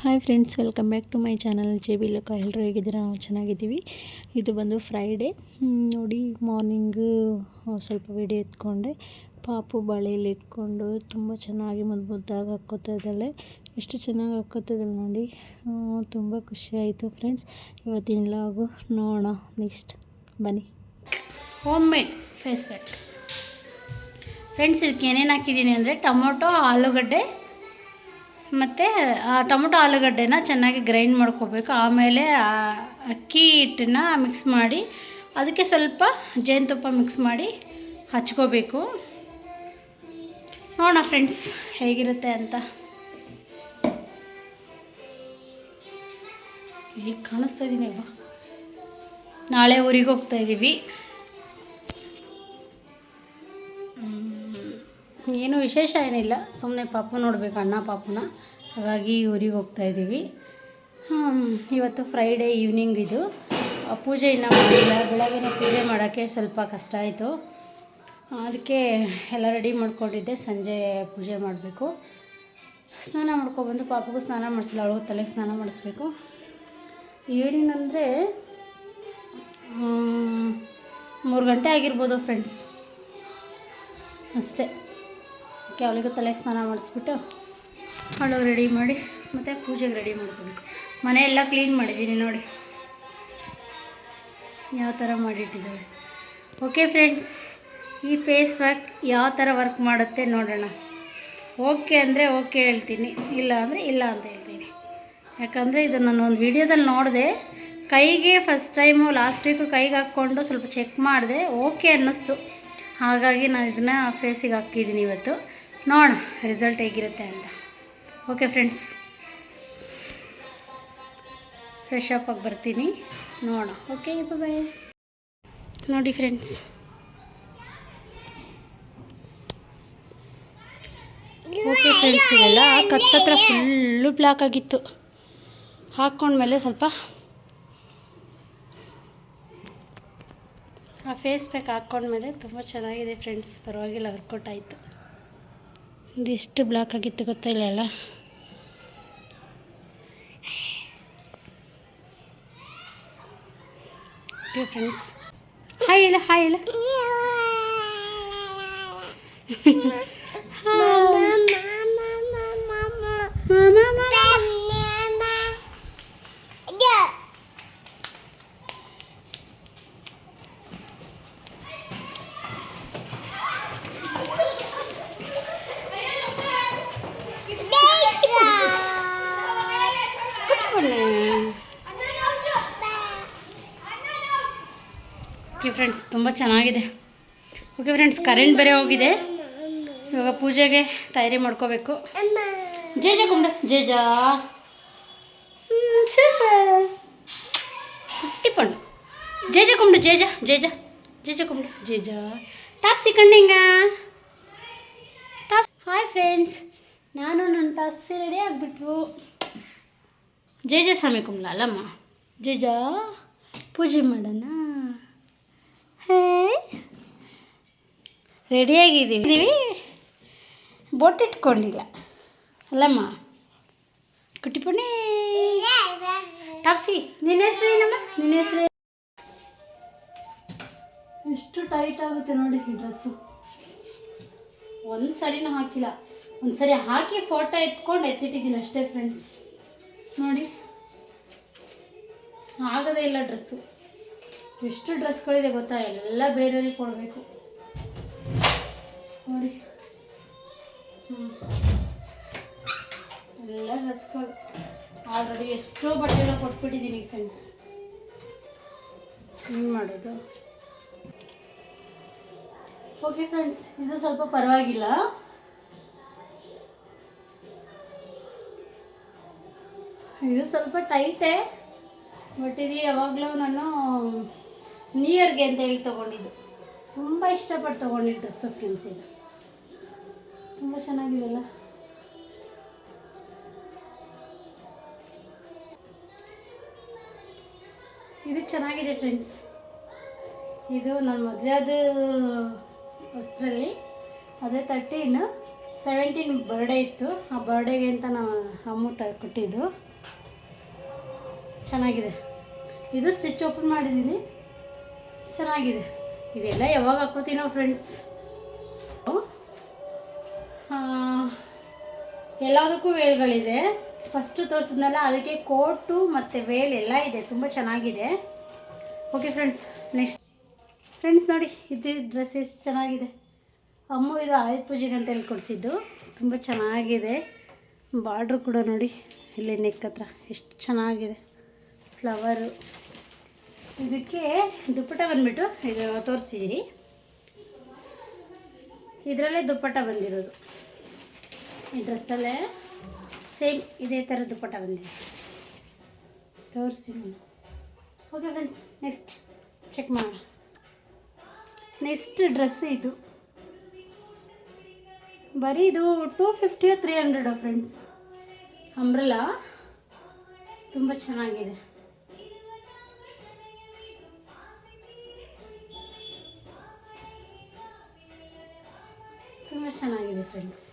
Hi friends, welcome back to my channel JB Loka. ಎಲ್ಲರೂ ಹೇಗಿದ್ದೀರಾ? ನಾವು ಚೆನ್ನಾಗಿದ್ದೀವಿ. ಇದು ಬಂದು ಫ್ರೈಡೇ ನೋಡಿ. ಮಾರ್ನಿಂಗು ಸ್ವಲ್ಪ ವಿಡಿಯೋ ಎತ್ಕೊಂಡೆ. ಪಾಪು ಬಳೆಯಲ್ಲಿ ಇಟ್ಕೊಂಡು ತುಂಬ ಚೆನ್ನಾಗಿ ಮುದ್ದಾಗಿ ಹಾಕ್ಕೋತಾ ಇದ್ದಾಳೆ. ಎಷ್ಟು ಚೆನ್ನಾಗಿ ಹಾಕ್ಕೋತಾ ಇದ್ದಾಳೆ ನೋಡಿ. ತುಂಬ ಖುಷಿ ಆಯಿತು ಫ್ರೆಂಡ್ಸ್. ಇವತ್ತಿನ ಲಾಗು ನೋಡೋಣ. ನೆಕ್ಸ್ಟ್ ಬನ್ನಿ. Homemade face pack friends. ಇದಕ್ಕೆ ಏನೇನು ಹಾಕಿದ್ದೀನಿ ಅಂದರೆ ಟೊಮೊಟೊ, ಆಲೂಗಡ್ಡೆ ಮತ್ತು ಟೊಮೊಟೊ ಆಲೂಗಡ್ಡೆನ ಚೆನ್ನಾಗಿ ಗ್ರೈಂಡ್ ಮಾಡ್ಕೋಬೇಕು. ಆಮೇಲೆ ಅಕ್ಕಿ ಹಿಟ್ಟನ್ನು ಮಿಕ್ಸ್ ಮಾಡಿ ಅದಕ್ಕೆ ಸ್ವಲ್ಪ ಜೇನುತುಪ್ಪ ಮಿಕ್ಸ್ ಮಾಡಿ ಹಚ್ಕೋಬೇಕು. ನೋಡೋಣ ಫ್ರೆಂಡ್ಸ್ ಹೇಗಿರುತ್ತೆ ಅಂತ. ಈಗ ಕಾಣಿಸ್ತಾ ಇದ್ದೀನಿ ಅಲ್ವಾ. ನಾಳೆ ಊರಿಗೆ ಹೋಗ್ತಾ ಇದ್ದೀವಿ. ಏನು ವಿಶೇಷ ಏನಿಲ್ಲ, ಸುಮ್ಮನೆ ಪಾಪು ನೋಡಬೇಕು, ಅಣ್ಣ ಪಾಪುನ. ಹಾಗಾಗಿ ಊರಿಗೆ ಹೋಗ್ತಾಯಿದ್ದೀವಿ. ಇವತ್ತು ಫ್ರೈಡೇ ಈವ್ನಿಂಗ್. ಇದು ಪೂಜೆ ಇನ್ನೂ ಮಾಡಿಲ್ಲ. ಬೆಳಗ್ಗೆ ಪೂಜೆ ಮಾಡೋಕ್ಕೆ ಸ್ವಲ್ಪ ಕಷ್ಟ ಆಯಿತು. ಅದಕ್ಕೆ ಎಲ್ಲ ರೆಡಿ ಮಾಡ್ಕೊಂಡಿದ್ದೆ. ಸಂಜೆ ಪೂಜೆ ಮಾಡಬೇಕು. ಸ್ನಾನ ಮಾಡ್ಕೊಬಂದು ಪಾಪಗೂ ಸ್ನಾನ ಮಾಡಿಸಿಲ್ಲ, ಅವಳಿಗೂ ತಲೆಗೆ ಸ್ನಾನ ಮಾಡಿಸ್ಬೇಕು. ಈವ್ನಿಂಗ್ ಅಂದರೆ 3 ಗಂಟೆ ಆಗಿರ್ಬೋದು ಫ್ರೆಂಡ್ಸ್, ಅಷ್ಟೇ. ಅವಳಿಗೂ ತಲೆಗೆ ಸ್ನಾನ ಮಾಡಿಸ್ಬಿಟ್ಟು ಅವಳಿಗೆ ರೆಡಿ ಮಾಡಿ ಮತ್ತು ಪೂಜೆಗೆ ರೆಡಿ ಮಾಡ್ಕೋಬೇಕು. ಮನೆಯೆಲ್ಲ ಕ್ಲೀನ್ ಮಾಡಿದ್ದೀನಿ ನೋಡಿ, ಯಾವ ಥರ ಮಾಡಿಟ್ಟಿದ್ದಾಳೆ. ಓಕೆ ಫ್ರೆಂಡ್ಸ್, ಈ ಫೇಸ್ ಪ್ಯಾಕ್ ಯಾವ ಥರ ವರ್ಕ್ ಮಾಡುತ್ತೆ ನೋಡೋಣ. ಓಕೆ ಅಂದರೆ ಓಕೆ ಹೇಳ್ತೀನಿ, ಇಲ್ಲ ಅಂದರೆ ಇಲ್ಲ ಅಂತ ಹೇಳ್ತೀನಿ. ಯಾಕಂದರೆ ಇದು ನಾನು ಒಂದು ವಿಡಿಯೋದಲ್ಲಿ ನೋಡಿದೆ. ಕೈಗೆ ಫಸ್ಟ್ ಟೈಮು ಲಾಸ್ಟ್ ವೀಕು ಕೈಗೆ ಹಾಕ್ಕೊಂಡು ಸ್ವಲ್ಪ ಚೆಕ್ ಮಾಡಿದೆ, ಓಕೆ ಅನ್ನಿಸ್ತು. ಹಾಗಾಗಿ ನಾನು ಇದನ್ನು ಫೇಸಿಗೆ ಹಾಕಿದ್ದೀನಿ ಇವತ್ತು. ನೋಡೋಣ ರಿಸಲ್ಟ್ ಹೇಗಿರುತ್ತೆ ಅಂತ. ಓಕೆ ಫ್ರೆಂಡ್ಸ್, ಫ್ರೆಶ್ ಅಪ್ ಆಗಿ ಬರ್ತೀನಿ, ನೋಡೋಣ. Okay bye. ನೋಡಿ ಫ್ರೆಂಡ್ಸ್, ಓಕೆ ಫ್ರೆಂಡ್ಸ್, ಇವೆಲ್ಲ ಕತ್ತತ್ರ ಫುಲ್ಲು ಬ್ಲ್ಯಾಕ್ ಆಗಿತ್ತು. ಹಾಕ್ಕೊಂಡ್ಮೇಲೆ ಸ್ವಲ್ಪ ಆ ಫೇಸ್ ಪ್ಯಾಕ್ ಹಾಕ್ಕೊಂಡ್ಮೇಲೆ ತುಂಬ ಚೆನ್ನಾಗಿದೆ ಫ್ರೆಂಡ್ಸ್. ಪರವಾಗಿಲ್ಲ, ವರ್ಕೌಟ್ ಆಯಿತು. ಎಷ್ಟು ಬ್ಲ್ಯಾಕ್ ಆಗಿತ್ತು ಗೊತ್ತಿಲ್ಲ ಅಲ್ಲ. ಓಕೆ ಫ್ರೆಂಡ್ಸ್, ಹಾಯ್ ಇಲ್ಲ, ಹಾಯ್ ಇಲ್ಲ. ಓಕೆ ಫ್ರೆಂಡ್ಸ್, ತುಂಬ ಚೆನ್ನಾಗಿದೆ. ಓಕೆ ಫ್ರೆಂಡ್ಸ್, ಕರೆಂಟ್ ಬೇರೆ ಹೋಗಿದೆ. ಇವಾಗ ಪೂಜೆಗೆ ತಯಾರಿ ಮಾಡ್ಕೋಬೇಕು. ಜೇಜ ಕುಂಡ, ಜೇಜ ಸೂಪರ್ ಟಿಪ್ಪಣ್ಣು. ಜೇಜ ಕುಂಡು, ಜೇಜ ಜೇಜ ಜೇಜ ಕುಂಡು, ಜೇಜ ಟಾಪ್ಸಿ ಕಂಡಿಂಗ ಟಾಪ್. ಹಾಯ್ ಫ್ರೆಂಡ್ಸ್, ನಾನು ನನ್ನ ಟಾಪ್ಸಿ ರೆಡಿ ಆಗಿಬಿಟ್ವು. ಜೇಜ ಸ್ವಾಮಿ ಕುಂಬ್ಲ ಅಲ್ಲಮ್ಮ, ಜೇಜ ಪೂಜೆ ಮಾಡೋಣ. ಹೇ, ರೆಡಿಯಾಗಿದ್ದೀವಿ. ಬೊಟ್ಟಿಟ್ಕೊಂಡಿಲ್ಲ ಅಲ್ಲಮ್ಮ. ಕುಟ್ಟಿ ಪುಣ್ಣಿ ಟಾಪ್ಸಿ. ನಿನ್ನ ಹೆಸರು ಏನಮ್ಮ? ನಿನ್ನ ಹೆಸರು ಎಷ್ಟು ಟೈಟ್ ಆಗುತ್ತೆ ನೋಡಿ ಈ ಡ್ರೆಸ್ಸು. ಒಂದು ಸರಿನೂ ಹಾಕಿಲ್ಲ. ಒಂದು ಸರಿ ಹಾಕಿ ಫೋಟೋ ಎತ್ಕೊಂಡು ಎತ್ತಿಟ್ಟಿದ್ದೀನಿ ಅಷ್ಟೇ ಫ್ರೆಂಡ್ಸ್. ನೋಡಿ, ಆಗೋದೇ ಇಲ್ಲ ಡ್ರೆಸ್ಸು. ಎಷ್ಟು ಡ್ರೆಸ್ಗಳಿದೆ ಗೊತ್ತಾ, ಎಲ್ಲ ಬೇರೆಯವ್ರಿಗೆ ಕೊಡಬೇಕು ನೋಡಿ. ಎಲ್ಲ ಡ್ರೆಸ್ಗಳು ಆಲ್ರೆಡಿ ಎಷ್ಟೋ ಬಟ್ಟೆಲ್ಲ ಕೊಟ್ಬಿಟ್ಟಿದ್ದೀನಿ ಫ್ರೆಂಡ್ಸ್. ಏನು ಮಾಡೋದು? ಓಕೆ ಫ್ರೆಂಡ್ಸ್, ಇದು ಸ್ವಲ್ಪ ಪರವಾಗಿಲ್ಲ. ಇದು ಸ್ವಲ್ಪ ಟೈಟೇ, ಬಟ್ ಇದು ಯಾವಾಗಲೂ ನಾನು ನ್ಯೂ ಇಯರ್ಗೆ ಅಂತ ಹೇಳಿ ತೊಗೊಂಡಿದ್ದು. ತುಂಬ ಇಷ್ಟಪಟ್ಟು ತೊಗೊಂಡಿದ್ದು ಡ್ರೆಸ್ಸು ಫ್ರೆಂಡ್ಸ್. ಇದು ತುಂಬ ಚೆನ್ನಾಗಿದೆಲ್ಲ. ಇದು ಚೆನ್ನಾಗಿದೆ ಫ್ರೆಂಡ್ಸ್. ಇದು ನನ್ನ ಮದುವೆ ಆದ ವಸ್ತ್ರಲ್ಲಿ, ಅದೇ 13 17 ಬರ್ಡೇ ಇತ್ತು, ಆ ಬರ್ಡೇಗೆ ಅಂತ ನಾವು ಅಮ್ಮ ಕೊಟ್ಟಿದ್ದು. ಚೆನ್ನಾಗಿದೆ. ಇದು ಸ್ಟಿಚ್ ಓಪನ್ ಮಾಡಿದ್ದೀನಿ, ಚೆನ್ನಾಗಿದೆ. ಇದೆಲ್ಲ ಯಾವಾಗ ಹಾಕೋತೀನೋ ಫ್ರೆಂಡ್ಸ್. ಎಲ್ಲದಕ್ಕೂ ವೇಲ್ಗಳಿದೆ. ಫಸ್ಟು ತೋರಿಸಿದ್ನಲ್ಲ ಅದಕ್ಕೆ ಕೋಟು ಮತ್ತು ವೇಲ್ ಎಲ್ಲ ಇದೆ, ತುಂಬ ಚೆನ್ನಾಗಿದೆ. ಓಕೆ ಫ್ರೆಂಡ್ಸ್, ನೆಕ್ಸ್ಟ್ ಫ್ರೆಂಡ್ಸ್ ನೋಡಿ, ಇದು ಡ್ರೆಸ್ ಎಷ್ಟು ಚೆನ್ನಾಗಿದೆ. ಅಮ್ಮ ಇದು ಆಯುಧ ಪೂಜೆಗೆ ಅಂತ ಹೇಳಿ ಕೊಡಿಸಿದ್ದು, ತುಂಬ ಚೆನ್ನಾಗಿದೆ. ಬಾರ್ಡ್ರು ಕೂಡ ನೋಡಿ, ಇಲ್ಲಿ ನೆಕ್ ಹತ್ರ ಎಷ್ಟು ಚೆನ್ನಾಗಿದೆ ಫ್ಲವರು. ಇದಕ್ಕೆ ದುಪ್ಪಟ್ಟ ಬಂದುಬಿಟ್ಟು ಇದು ತೋರಿಸ್ತಿದ್ದೀನಿ, ಇದರಲ್ಲೇ ದುಪ್ಪಟ್ಟ ಬಂದಿರೋದು. ಈ ಡ್ರೆಸ್ಸಲ್ಲೇ ಸೇಮ್ ಇದೇ ಥರ ದುಪ್ಪಟ್ಟ ಬಂದಿದೆ, ತೋರಿಸ್ತೀನಿ. ಓಕೆ ಫ್ರೆಂಡ್ಸ್, ನೆಕ್ಸ್ಟ್ ಚೆಕ್ ಮಾಡೋಣ. ನೆಕ್ಸ್ಟ್ ಡ್ರೆಸ್ ಇದು ಬರೀ ಇದು 250 300 ಫ್ರೆಂಡ್ಸ್. ಅಂಬ್ರೆಲಾ ತುಂಬ ಚೆನ್ನಾಗಿದೆ. ತುಂಬ ಚೆನ್ನಾಗಿದೆ ಫ್ರೆಂಡ್ಸ್.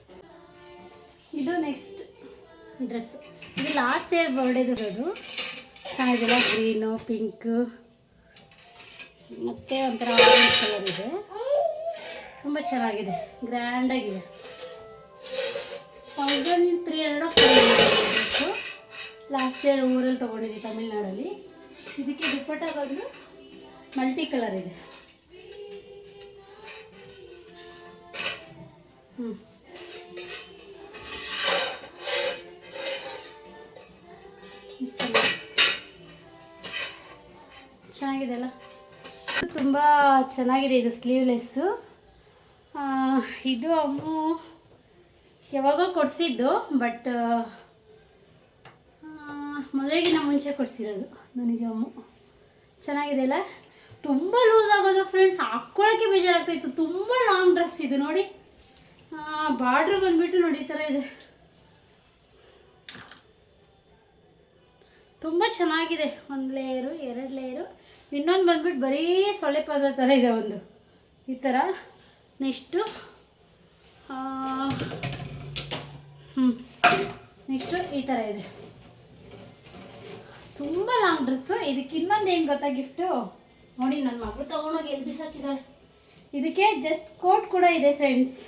ಇದು ನೆಕ್ಸ್ಟ್ ಡ್ರೆಸ್, ಇದು ಲಾಸ್ಟ್ ಇಯರ್ ಬರ್ಡೇದು. ಅದು ಚೆನ್ನಾಗಿದೆಲ್ಲ, ಗ್ರೀನು ಪಿಂಕು ಮತ್ತು ಒಂಥರ ಆರೆಂಜ್ ಕಲರ್ ಇದೆ. ತುಂಬ ಚೆನ್ನಾಗಿದೆ, ಗ್ರ್ಯಾಂಡಾಗಿದೆ. 1300 ಡ್ರೆಸ್ಸು. ಲಾಸ್ಟ್ ಇಯರ್ ಊರಲ್ಲಿ ತೊಗೊಂಡಿದ್ದೆ, ತಮಿಳ್ನಾಡಲ್ಲಿ. ಇದಕ್ಕೆ ದುಪ್ಪಟ್ಟ ಬಂದು ಮಲ್ಟಿ ಕಲರ್ ಇದೆ. ಚೆನ್ನಾಗಿದೆ ಅಲ್ಲ, ತುಂಬ ಚೆನ್ನಾಗಿದೆ. ಇದು ಸ್ಲೀವ್ಲೆಸ್ಸು. ಇದು ಅಮ್ಮ ಯಾವಾಗ ಕೊಡಿಸಿದ್ದು, ಬಟ್ ಮದುವೆಗಿನ್ನ ಮುಂಚೆ ಕೊಡಿಸಿರೋದು ನನಗೆ ಅಮ್ಮ. ಚೆನ್ನಾಗಿದೆ ಅಲ್ಲ, ತುಂಬ ಲೂಸ್ ಆಗೋದು ಫ್ರೆಂಡ್ಸ್, ಹಾಕ್ಕೊಳ್ಳೋಕ್ಕೆ ಬೇಜಾರಾಗ್ತಾಯಿತ್ತು. ತುಂಬ ಲಾಂಗ್ ಡ್ರೆಸ್ ಇದು ನೋಡಿ. ಬಾರ್ಡ್ರ್ ಬಂದುಬಿಟ್ಟು ನೋಡಿ ಈ ಥರ ಇದೆ, ತುಂಬ ಚೆನ್ನಾಗಿದೆ. 1 ಲೇಯರು 2 ಲೇಯರು, ಇನ್ನೊಂದು ಬಂದ್ಬಿಟ್ಟು ಬರೀ ಸೊಳ್ಳೆ ಪದ ಥರ ಇದೆ ಒಂದು ಈ ಥರ. ನೆಕ್ಸ್ಟು ನೆಕ್ಸ್ಟು ಈ ಥರ ಇದೆ, ತುಂಬ ಲಾಂಗ್ ಡ್ರೆಸ್ಸು. ಇದಕ್ಕೆ ಇನ್ನೊಂದು ಏನು ಗೊತ್ತಾ ಗಿಫ್ಟು ನೋಡಿ, ನನ್ನ ಮಗು ತೊಗೊಂಡೋಗಿ ಎಲ್ಲಿ ಬಿಸಾಕಿದ್ದಾಳೆ. ಇದಕ್ಕೆ ಜಸ್ಟ್ ಕೋಟ್ ಕೂಡ ಇದೆ ಫ್ರೆಂಡ್ಸ್.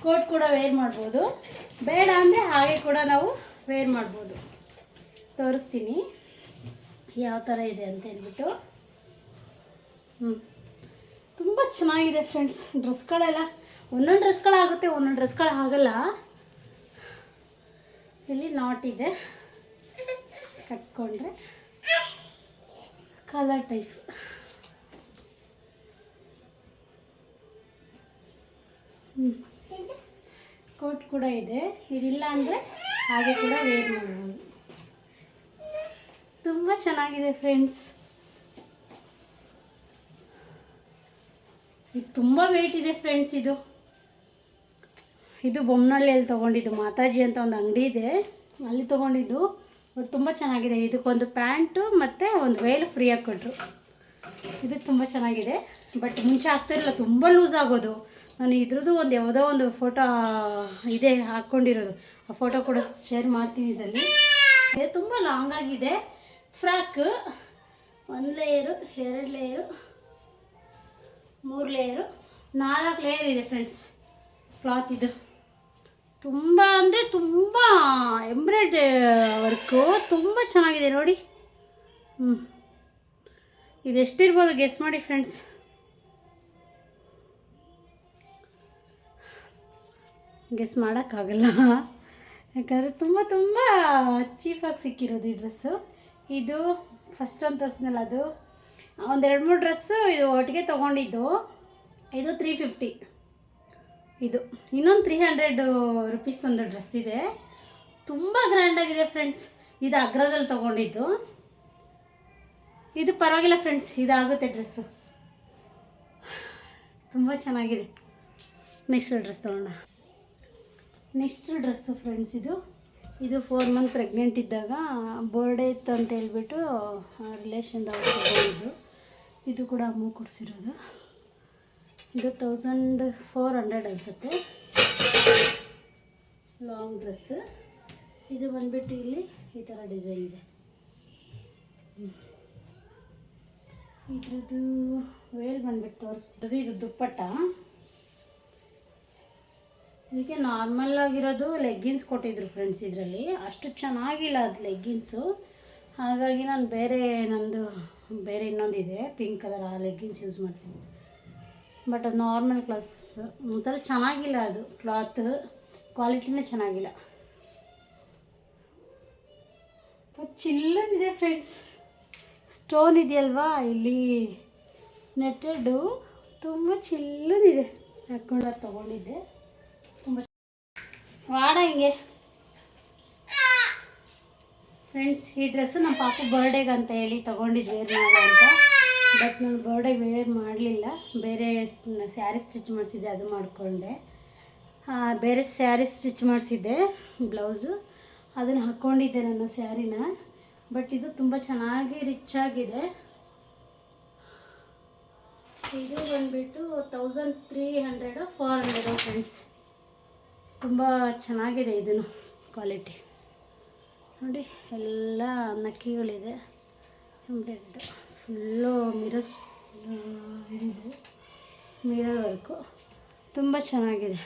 ಕೋಟ್ ಕೂಡ ವೇರ್ ಮಾಡ್ಬೋದು, ಬೇಡ ಅಂದರೆ ಹಾಗೆ ಕೂಡ ನಾವು ವೇರ್ ಮಾಡ್ಬೋದು. ತೋರಿಸ್ತೀನಿ ಯಾವ ಥರ ಇದೆ ಅಂತ ಹೇಳ್ಬಿಟ್ಟು. ತುಂಬ ಚೆನ್ನಾಗಿದೆ ಫ್ರೆಂಡ್ಸ್ ಡ್ರೆಸ್ಗಳೆಲ್ಲ. ಒಂದೊಂದು ಡ್ರೆಸ್ಗಳಾಗುತ್ತೆ, ಒಂದೊಂದು ಡ್ರೆಸ್ಗಳು ಆಗಲ್ಲ. ಇಲ್ಲಿ ನಾಟ್ ಇದೆ, ಕಟ್ಕೊಂಡ್ರೆ ಕಲರ್ ಟೈಪ್. ಕೋಟ್ ಕೂಡ ಇದೆ, ಇದಿಲ್ಲ ಅಂದರೆ ಹಾಗೆ ಕೂಡ ವೇರ್ ಮಾಡ್ಬೋದು. ತುಂಬ ಚೆನ್ನಾಗಿದೆ ಫ್ರೆಂಡ್ಸ್. ಇದು ತುಂಬ ವೆಯ್ಟ್ ಇದೆ ಫ್ರೆಂಡ್ಸ್. ಇದು ಬೊಮ್ಮನಹಳ್ಳಿಯಲ್ಲಿ ತೊಗೊಂಡಿದ್ದು, ಮಾತಾಜಿ ಅಂತ ಒಂದು ಅಂಗಡಿ ಇದೆ, ಅಲ್ಲಿ ತೊಗೊಂಡಿದ್ದು. ಬಟ್ ತುಂಬ ಚೆನ್ನಾಗಿದೆ. ಇದಕ್ಕೊಂದು ಪ್ಯಾಂಟು ಮತ್ತು ಒಂದು ವೇಲು ಫ್ರೀಯಾಗಿ ಕೊಟ್ಟರು. ಇದು ತುಂಬ ಚೆನ್ನಾಗಿದೆ. ಬಟ್ ಮುಂಚೆ ಆಗ್ತಾಯಿರಲಿಲ್ಲ, ತುಂಬ ಲೂಸ್ ಆಗೋದು. ನಾನು ಇದ್ರದ್ದು ಒಂದು ಯಾವುದೋ ಒಂದು ಫೋಟೋ ಇದೆ ಹಾಕ್ಕೊಂಡಿರೋದು, ಆ ಫೋಟೋ ಕೂಡ ಶೇರ್ ಮಾಡ್ತೀನಿ ಇದರಲ್ಲಿ. ಇದು ತುಂಬ ಲಾಂಗ್ ಆಗಿದೆ. Frock 1 layer 2 layer 3 layer 4 layer ಇದೆ ಫ್ರೆಂಡ್ಸ್ ಕ್ಲಾತ್. ಇದು ತುಂಬ ಅಂದರೆ ತುಂಬ ಎಂಬ್ರಾಯ್ಡ್ರಿ ವರ್ಕು, ತುಂಬ ಚೆನ್ನಾಗಿದೆ ನೋಡಿ. ಇದೆಷ್ಟಿರ್ಬೋದು ಗೆಸ್ ಮಾಡಿ ಫ್ರೆಂಡ್ಸ್. ಗೆಸ್ ಮಾಡೋಕ್ಕಾಗಲ್ಲ, ಯಾಕಂದರೆ ತುಂಬ ತುಂಬ ಚೀಫಾಗಿ ಸಿಕ್ಕಿರೋದು ಈ ಡ್ರೆಸ್ಸು. ಇದು ಫಸ್ಟ್ ಒಂದು ತೋರಿಸಿದ್ನಲ್ಲ, ಅದು ಒಂದು 2-3 ಡ್ರೆಸ್ಸು ಇದು ಒಟ್ಟಿಗೆ ತೊಗೊಂಡಿದ್ದು. ಇದು 350. ಇದು ಇನ್ನೊಂದು 300 ರುಪೀಸ್ ಒಂದು ಡ್ರೆಸ್ ಇದೆ, ತುಂಬ ಗ್ರ್ಯಾಂಡಾಗಿದೆ ಫ್ರೆಂಡ್ಸ್. ಇದು ಅಗ್ರದಲ್ಲಿ ತೊಗೊಂಡಿದ್ದು. ಇದು ಪರವಾಗಿಲ್ಲ ಫ್ರೆಂಡ್ಸ್, ಇದಾಗುತ್ತೆ ಡ್ರೆಸ್ಸು, ತುಂಬ ಚೆನ್ನಾಗಿದೆ. ನೆಕ್ಸ್ಟ್ ಡ್ರೆಸ್ ತೊಗೊಳ್ಳೋಣ. ನೆಕ್ಸ್ಟ್ ಡ್ರೆಸ್ಸು ಫ್ರೆಂಡ್ಸ್, ಇದು 4 ಮಂತ್ ಪ್ರೆಗ್ನೆಂಟ್ ಇದ್ದಾಗ ಬರ್ಡೇ ಇತ್ತು ಅಂತ ಹೇಳ್ಬಿಟ್ಟು ರಿಲೇಷನ್ದವ್ರು ತೊಗೊಂಡಿದ್ದು. ಇದು ಕೂಡ ಅಮ್ಮ ಕೊಡಿಸಿರೋದು. ಇದು 1400 ಅನಿಸುತ್ತೆ, ಲಾಂಗ್ ಡ್ರೆಸ್. ಇದು ಬಂದ್ಬಿಟ್ಟು ಇಲ್ಲಿ ಈ ಥರ ಡಿಸೈನ್ ಇದೆ. ಇದ್ರದ್ದು ವೇಲ್ ಬಂದ್ಬಿಟ್ಟು ತೋರಿಸ್ತಿರೋದು. ಇದು ದುಪ್ಪಟ್ಟ. ಇದಕ್ಕೆ ನಾರ್ಮಲ್ ಆಗಿರೋದು ಲೆಗ್ಗಿನ್ಸ್ ಕೊಟ್ಟಿದ್ರು ಫ್ರೆಂಡ್ಸ್. ಇದರಲ್ಲಿ ಅಷ್ಟು ಚೆನ್ನಾಗಿಲ್ಲ ಅದು ಲೆಗ್ಗಿನ್ಸು, ಹಾಗಾಗಿ ನಾನು ನಂದು ಬೇರೆ ಇನ್ನೊಂದಿದೆ ಪಿಂಕ್ ಕಲರ್, ಆ ಲೆಗ್ಗಿನ್ಸ್ ಯೂಸ್ ಮಾಡ್ತೀನಿ. ಬಟ್ ಅದು ನಾರ್ಮಲ್ ಕ್ಲಾಸ್ ಒಂಥರ ಚೆನ್ನಾಗಿಲ್ಲ, ಅದು ಕ್ಲಾತ್ ಕ್ವಾಲಿಟಿನೇ ಚೆನ್ನಾಗಿಲ್ಲ. ಚಿಲ್ಲನಿದೆ ಫ್ರೆಂಡ್ಸ್, ಸ್ಟೋನ್ ಇದೆಯಲ್ವಾ ಇಲ್ಲಿ ನೆಟ್ಟೆಡು, ತುಂಬ ಚಿಲ್ಲನಿದೆ. ಹಾಕ್ಕೊಂಡು ತೊಗೊಂಡಿದ್ದೆ, ತುಂಬ ವಾಡ ಹಿಂಗೆ ಫ್ರೆಂಡ್ಸ್. ಈ ಡ್ರೆಸ್ಸು ನಮ್ಮ ಪಾಪು ಬರ್ಡೇಗೆ ಅಂತ ಹೇಳಿ ತೊಗೊಂಡಿದ್ದು ವೇರ್ ಮಾಡೋ ಅಂತ. ಬಟ್ ನಾನು ಬರ್ಡೇಗೆ ವೇರ್ ಮಾಡಲಿಲ್ಲ, ಬೇರೆ ಸ್ಯಾರಿ ಸ್ಟಿಚ್ ಮಾಡಿಸಿದ್ದೆ, ಅದು ಮಾಡಿಕೊಂಡೆ. ಬೇರೆ ಸ್ಯಾರಿ ಸ್ಟಿಚ್ ಮಾಡಿಸಿದ್ದೆ ಬ್ಲೌಸು, ಅದನ್ನು ಹಾಕ್ಕೊಂಡಿದ್ದೆ ನನ್ನ ಸ್ಯಾರಿನ. ಬಟ್ ಇದು ತುಂಬ ಚೆನ್ನಾಗಿ ರಿಚ್ ಆಗಿದೆ. ಇದು ಬಂದುಬಿಟ್ಟು 1300 400 ಫ್ರೆಂಡ್ಸ್. ತುಂಬ ಚೆನ್ನಾಗಿದೆ ಇದನ್ನು ಕ್ವಾಲಿಟಿ. ನೋಡಿ ಎಲ್ಲ ನಕ್ಕಿಗಳಿದೆ, ಎಂಬ್ರಾಯ್ಡ್ ಫುಲ್ಲು ಮಿರರ್ಸ್ ಇದೆ, ಮಿರರ್ ವರ್ಕು ತುಂಬ ಚೆನ್ನಾಗಿದೆ.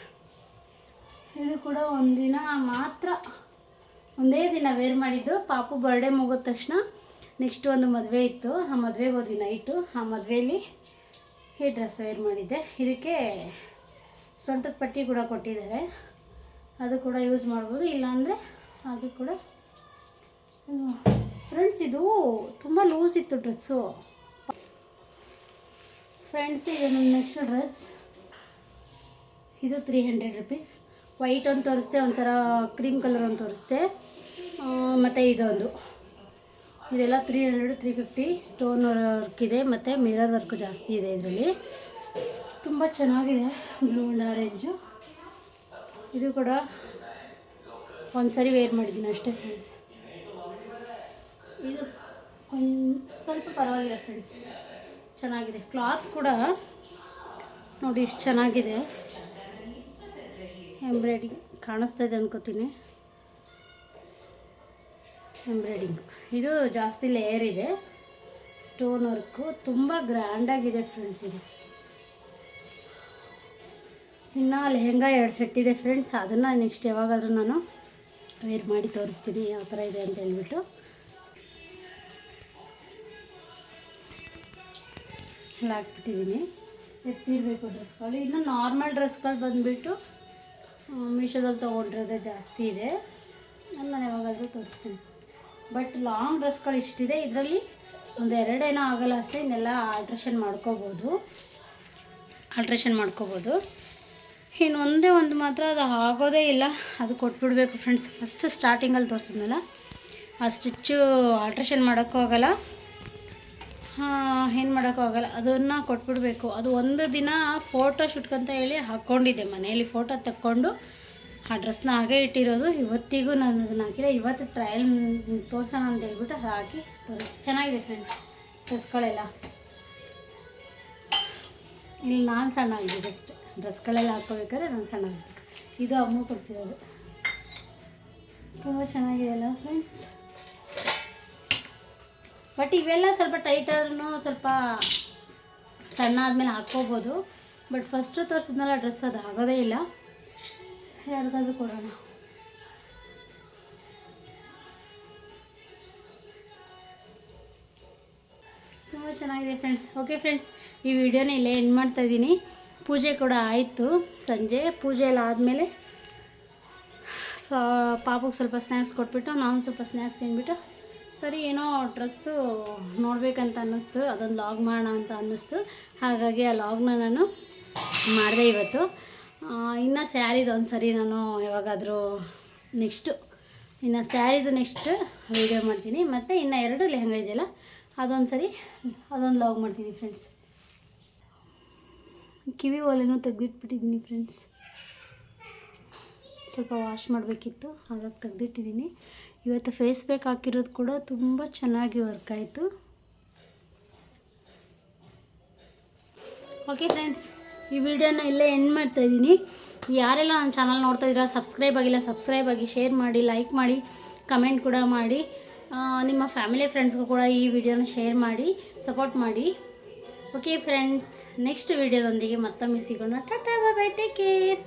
ಇದು ಕೂಡ ಒಂದಿನ ಮಾತ್ರ, ಒಂದೇ ದಿನ ವೇರ್ ಮಾಡಿದ್ದು. ಪಾಪು ಬರ್ಡೇ ಮುಗಿದ ತಕ್ಷಣ ನೆಕ್ಸ್ಟ್ ಒಂದು ಮದುವೆ ಇತ್ತು, ಆ ಮದುವೆಗೆ ಹೋದ್ವಿ ನೈಟು. ಆ ಮದುವೆಯಲ್ಲಿ ಈ ಡ್ರೆಸ್ ವೇರ್ ಮಾಡಿದ್ದೆ. ಇದಕ್ಕೆ ಸೊಂಟದ ಪಟ್ಟಿ ಕೂಡ ಕೊಟ್ಟಿದ್ದಾರೆ, ಅದು ಕೂಡ ಯೂಸ್ ಮಾಡ್ಬೋದು, ಇಲ್ಲಾಂದರೆ ಅದು ಕೂಡ. ಫ್ರೆಂಡ್ಸ್ ಇದು ತುಂಬ ಲೂಸ್ ಇತ್ತು ಡ್ರೆಸ್ಸು. ಫ್ರೆಂಡ್ಸ್ ಇದು ನನ್ನ ನೆಕ್ಸ್ಟ್ ಡ್ರೆಸ್. ಇದು 300 rupees. ವೈಟ್ ಒಂದು ತೋರಿಸ್ತೆ, ಒಂಥರ ಕ್ರೀಮ್ ಕಲರ್ ಒಂದು ತೋರಿಸ್ತೆ, ಮತ್ತು ಇದೊಂದು. ಇದೆಲ್ಲ 300 350. ಸ್ಟೋನ್ ವರ್ಕ್ ಇದೆ ಮತ್ತು ಮಿರರ್ ವರ್ಕ್ ಜಾಸ್ತಿ ಇದೆ ಇದರಲ್ಲಿ. ತುಂಬ ಚೆನ್ನಾಗಿದೆ, ಬ್ಲೂ ಆ್ಯಂಡ್ ಆರೆಂಜು. ಇದು ಕೂಡ ಒಂದು ಸರಿ ವೇರ್ ಮಾಡಿದ್ದೀನಿ ಅಷ್ಟೇ ಫ್ರೆಂಡ್ಸ್. ಇದು ಸ್ವಲ್ಪ ಪರವಾಗಿಲ್ಲ ಫ್ರೆಂಡ್ಸ್, ಚೆನ್ನಾಗಿದೆ. ಕ್ಲಾತ್ ಕೂಡ ನೋಡಿ ಎಷ್ಟು ಚೆನ್ನಾಗಿದೆ. ಎಂಬ್ರಾಯ್ಡಿಂಗ್ ಕಾಣಿಸ್ತಾ ಇದೆ ಅನ್ಕೋತೀನಿ, ಎಂಬ್ರಾಯ್ಡಿಂಗ್. ಇದು ಜಾಸ್ತಿ ಲೇಯರ್ ಇದೆ, ಸ್ಟೋನ್ ವರ್ಕು ತುಂಬ ಗ್ರ್ಯಾಂಡಾಗಿದೆ ಫ್ರೆಂಡ್ಸ್. ಇದು ಇನ್ನು ಲೆಹಂಗಾ 2 ಸೆಟ್ ಇದೆ ಫ್ರೆಂಡ್ಸ್. ಅದನ್ನು ನೆಕ್ಸ್ಟ್ ಯಾವಾಗಾದರೂ ನಾನು ವೇರ್ ಮಾಡಿ ತೋರಿಸ್ತೀನಿ ಯಾವ ಥರ ಇದೆ ಅಂತ ಹೇಳ್ಬಿಟ್ಟು. ಹಾಕ್ಬಿಟ್ಟಿದ್ದೀನಿ, ಎತ್ತಿರಬೇಕು ಡ್ರೆಸ್ಗಳು. ಇನ್ನು ನಾರ್ಮಲ್ ಡ್ರೆಸ್ಗಳು ಬಂದುಬಿಟ್ಟು ಮೀಶೋದಲ್ಲಿ ತೊಗೊಂಡಿರೋದೇ ಜಾಸ್ತಿ ಇದೆ, ನಾನು ಯಾವಾಗಾದರೂ ತೋರಿಸ್ತೀನಿ. ಬಟ್ ಲಾಂಗ್ ಡ್ರೆಸ್ಗಳು ಇಷ್ಟಿದೆ. ಇದರಲ್ಲಿ ಒಂದು 2 ಏನೋ ಆಗೋಲ್ಲ ಅಷ್ಟೇ, ಇನ್ನೆಲ್ಲ ಆಲ್ಟ್ರೇಷನ್ ಮಾಡ್ಕೋಬೋದು. ಇನ್ನು ಒಂದೇ ಒಂದು ಮಾತ್ರ ಅದು ಆಗೋದೇ ಇಲ್ಲ, ಅದು ಕೊಟ್ಬಿಡ್ಬೇಕು ಫ್ರೆಂಡ್ಸ್. ಫಸ್ಟ್ ಸ್ಟಾರ್ಟಿಂಗಲ್ಲಿ ತೋರಿಸಿದ್ನಲ್ಲ, ಆ ಸ್ಟಿಚ್ಚು ಆಲ್ಟ್ರೇಷನ್ ಮಾಡೋಕ್ಕೂ ಆಗೋಲ್ಲ, ಏನು ಮಾಡೋಕ್ಕೂ ಆಗೋಲ್ಲ, ಅದನ್ನು ಕೊಟ್ಬಿಡಬೇಕು. ಅದು ಒಂದು ದಿನ ಫೋಟೋ ಶೂಟ್ಕಂತ ಹೇಳಿ ಹಾಕ್ಕೊಂಡಿದ್ದೆ, ಮನೆಯಲ್ಲಿ ಫೋಟೋ ತಕ್ಕೊಂಡು ಆ ಡ್ರೆಸ್ನ ಹಾಗೆ ಇಟ್ಟಿರೋದು. ಇವತ್ತಿಗೂ ನಾನು ಅದನ್ನು ಹಾಕಿಲ್ಲ. ಇವತ್ತು ಟ್ರಯಲ್ ತೋರಿಸೋಣ ಅಂತ ಹೇಳ್ಬಿಟ್ಟು ಹಾಕಿ ಚೆನ್ನಾಗಿದೆ ಫ್ರೆಂಡ್ಸ್ ಡ್ರೆಸ್ಗಳೆಲ್ಲ. ಇಲ್ಲಿ ನಾನು ಸಣ್ಣ ಆಗಿದೆ ಅಷ್ಟೇ, ಡ್ರೆಸ್ಗಳೆಲ್ಲ ಹಾಕ್ಕೋಬೇಕಾದ್ರೆ ನಾನು ಸಣ್ಣ ಆಗಬೇಕು. ಇದು ಅಮ್ಮ ಕೊಡಿಸಿರೋದು, ತುಂಬ ಚೆನ್ನಾಗಿದೆ ಅಲ್ಲ ಫ್ರೆಂಡ್ಸ್. ಬಟ್ ಇವೆಲ್ಲ ಸ್ವಲ್ಪ ಟೈಟ್ ಆದ್ರೂ ಸ್ವಲ್ಪ ಸಣ್ಣ ಆದಮೇಲೆ ಹಾಕ್ಕೋಬೋದು. ಬಟ್ ಫಸ್ಟು ತೋರಿಸಿದ್ನಲ್ಲ ಡ್ರೆಸ್, ಅದು ಆಗೋದೇ ಇಲ್ಲ. ಯಾರಿಗಾದ್ರೂ ಕೊಡೋಣ. ತುಂಬ ಚೆನ್ನಾಗಿದೆ ಫ್ರೆಂಡ್ಸ್. ಓಕೆ ಫ್ರೆಂಡ್ಸ್, ಈ ವಿಡಿಯೋನ ಇಲ್ಲೇ ಎಂಡ್ ಮಾಡ್ತಾಯಿದ್ದೀನಿ. ಪೂಜೆ ಕೂಡ ಆಯಿತು, ಸಂಜೆ ಪೂಜೆ ಎಲ್ಲ ಆದಮೇಲೆ ಪಾಪುಗೆ ಸ್ವಲ್ಪ ಸ್ನ್ಯಾಕ್ಸ್ ಕೊಟ್ಬಿಟ್ಟು ನಾನು ಸ್ವಲ್ಪ ಸ್ನ್ಯಾಕ್ಸ್ ತಿಂದ್ಬಿಟ್ಟು ಸರಿ ಏನೋ ಡ್ರೆಸ್ಸು ನೋಡಬೇಕಂತ ಅನ್ನಿಸ್ತು, ಅದೊಂದು ಲಾಗ್ ಮಾಡೋಣ ಅಂತ ಅನ್ನಿಸ್ತು. ಹಾಗಾಗಿ ಆ ಲಾಗ್ನ ನಾನು ಮಾಡಿದೆ ಇವತ್ತು. ಇನ್ನು ಸ್ಯಾರಿದು ಒಂದು ಸರಿ ನಾನು ಯಾವಾಗಾದರೂ ಇನ್ನು ಸ್ಯಾರಿದು ನೆಕ್ಸ್ಟ್ ವೀಡಿಯೋ ಮಾಡ್ತೀನಿ. ಮತ್ತು ಇನ್ನು 2 ಲೆಹಂಗಾ ಇದೆಯಲ್ಲ ಅದೊಂದು ಲಾಗ್ ಮಾಡ್ತೀನಿ ಫ್ರೆಂಡ್ಸ್. ಕಿವಿ ಓಲೆನೂ ತೆಗೆದಿಟ್ಬಿಟ್ಟಿದ್ದೀನಿ ಫ್ರೆಂಡ್ಸ್, ಸ್ವಲ್ಪ ವಾಶ್ ಮಾಡಬೇಕಿತ್ತು, ಹಾಗಾಗಿ ತೆಗೆದಿಟ್ಟಿದ್ದೀನಿ. ಇವತ್ತು ಫೇಸ್ ಪ್ಯಾಕ್ ಹಾಕಿರೋದು ಕೂಡ ತುಂಬ ಚೆನ್ನಾಗಿ ವರ್ಕ್ ಆಯಿತು. ಓಕೆ ಫ್ರೆಂಡ್ಸ್, ಈ ವಿಡಿಯೋನ ಇಲ್ಲೇ ಎಂಡ್ ಮಾಡ್ತಾಯಿದ್ದೀನಿ. ಯಾರೆಲ್ಲ ನನ್ನ ಚಾನಲ್ ನೋಡ್ತಾ ಇದ್ದೀರಾ, ಸಬ್ಸ್ಕ್ರೈಬ್ ಆಗಿಲ್ಲ ಸಬ್ಸ್ಕ್ರೈಬ್ ಆಗಿ, ಶೇರ್ ಮಾಡಿ, ಲೈಕ್ ಮಾಡಿ, ಕಮೆಂಟ್ ಕೂಡ ಮಾಡಿ. ನಿಮ್ಮ ಫ್ಯಾಮಿಲಿ ಫ್ರೆಂಡ್ಸ್ಗೂ ಕೂಡ ಈ ವಿಡಿಯೋನ ಶೇರ್ ಮಾಡಿ, ಸಪೋರ್ಟ್ ಮಾಡಿ. ಓಕೆ ಫ್ರೆಂಡ್ಸ್, ನೆಕ್ಸ್ಟ್ ವಿಡಿಯೋದೊಂದಿಗೆ ಮತ್ತೊಮ್ಮೆ ಸಿಗೋಣ. ಟಾಟಾ, ಬಾಯ್ ಬಾಯ್, ಟೇಕ್ ಕೇರ್.